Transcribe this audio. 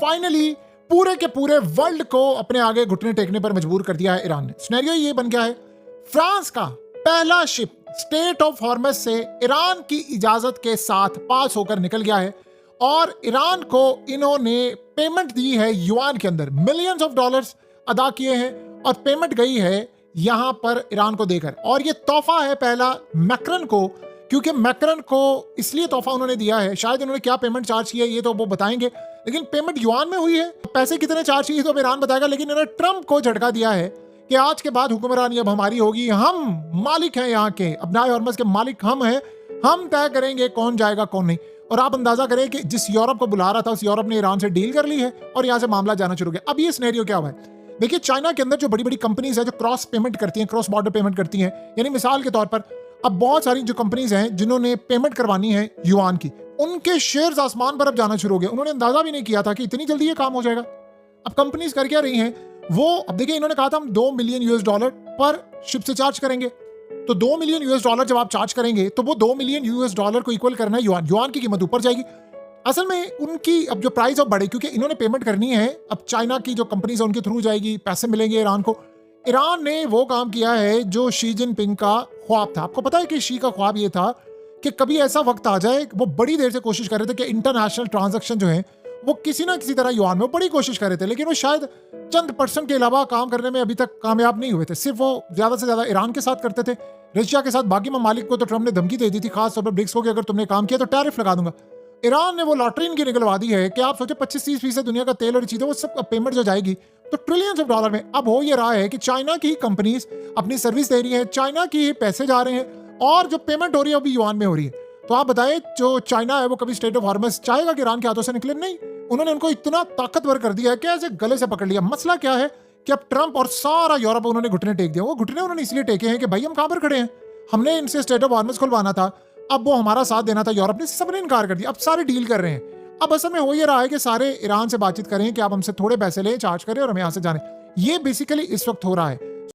Finally पूरे के पूरे वर्ल्ड को अपने आगे घुटने टेकने पर मजबूर कर दिया है ईरान ने। सिनेरियो ये बन गया है, फ्रांस का पहला शिप स्टेट ऑफ हॉर्मस से ईरान की इजाजत के साथ पास होकर निकल गया है और ईरान को इन्होंने पेमेंट दी है युआन के अंदर, मिलियंस ऑफ डॉलर्स अदा किए हैं और पेमेंट गई है यहां पर ईरान को देकर। और ये तोहफा है पहला मैक्रन को, क्योंकि मैक्रन को इसलिए तोहफा उन्होंने दिया है, शायद उन्होंने क्या पेमेंट चार्ज किया ये तो वो बताएंगे, लेकिन पेमेंट युआन में हुई है। पैसे कितने चार्ज किए तो ईरान बताएगा, लेकिन इन्होंने ट्रंप को झटका दिया है कि आज के बाद हुक्मरानी अब हमारी होगी, हम मालिक हैं यहाँ के, अपना हॉर्मस के मालिक हम हैं, हम तय करेंगे कौन जाएगा कौन नहीं। और आप अंदाजा करें कि जिस यूरोप को बुला रहा था उस यूरोप ने ईरान से डील कर ली है और यहाँ से मामला जाना शुरू किया। अब ये सिनेरियो क्या हुआ है, देखिए चाइना के अंदर जो बड़ी बड़ी कंपनीज है जो क्रॉस पेमेंट करती हैं, क्रॉस बॉर्डर पेमेंट करती हैं, यानी मिसाल के तौर पर अब बहुत सारी जो कंपनीज हैं जिन्होंने पेमेंट करवानी है युआन की, उनके शेयर्स आसमान पर अब जाना शुरू हो गए। उन्होंने अंदाजा भी नहीं किया था कि इतनी जल्दी ये काम हो जाएगा। अब कंपनीज कर क्या रही हैं वो, अब देखिए इन्होंने कहा था हम $2 मिलियन पर शिप से चार्ज करेंगे, तो $2 मिलियन जब आप चार्ज करेंगे तो वो $2 मिलियन को इक्वल करना है युआन की कीमत ऊपर जाएगी। असल में उनकी अब जो प्राइस अब बढ़े, क्योंकि इन्होंने पेमेंट करनी है, अब चाइना की जो कंपनीज है उनके थ्रू जाएगी, पैसे मिलेंगे ईरान को। ईरान ने वो काम किया है जो शी जिनपिंग का ख्वाब था। आपको पता है कि शी का ख्वाब ये था कि कभी ऐसा वक्त आ जाए, वो बड़ी देर से कोशिश कर रहे थे कि इंटरनेशनल ट्रांजैक्शन जो है वो किसी ना किसी तरह युआन में, बड़ी कोशिश कर रहे थे, लेकिन वो शायद चंद % के अलावा काम करने में अभी तक कामयाब नहीं हुए थे। सिर्फ वो ज्यादा से ज्यादा ईरान के साथ करते थे, रशिया के साथ बाकी ममालिक को तो ट्रंप ने धमकी दे दी थी, खासतौर पर ब्रिक्स को, कि अगर तुमने काम किया तो टैरिफ लगा दूंगा। ईरान ने वो लॉटरी इनकी निकलवा दी है कि आप सोचे 25-30% दुनिया का तेल और चीजें वो सब पेमेंट जो जाएगी तो ट्रिलियंस ऑफ डॉलर में। अब हो ये रहा है कि चाइना की कंपनीज अपनी सर्विस दे रही है, चाइना की ही पैसे जा रहे हैं और जो पेमेंट हो रही है वो भी युआन में हो रही है। तो आप बताएं, जो चाइना है वो कभी स्टेट ऑफ हॉर्मस चाहेगा कि ईरान के हाथों से निकले? नहीं, उन्होंने उनको इतना ताकतवर कर दिया है कि ऐसे गले से पकड़ लिया। मसला क्या है कि अब ट्रंप और सारा यूरोप उन्होंने घुटने टेक दिया। वो घुटने उन्होंने इसलिए टेके हैं कि भाई हम कहां पर खड़े हैं, हमने इनसे स्टेट ऑफ हॉर्मस खुलवाना था, अब वो हमारा साथ देना था यूरोप ने, सबने इनकार कर दिया। अब सारे डील कर रहे हैं। अब असल में हो ये रहा है कि सारे ईरान से बातचीत करें कि आप हमसे थोड़े पैसे लें, चार्ज करें और हम यहाँ से जाने। ये बेसिकली इस वक्त हो रहा है।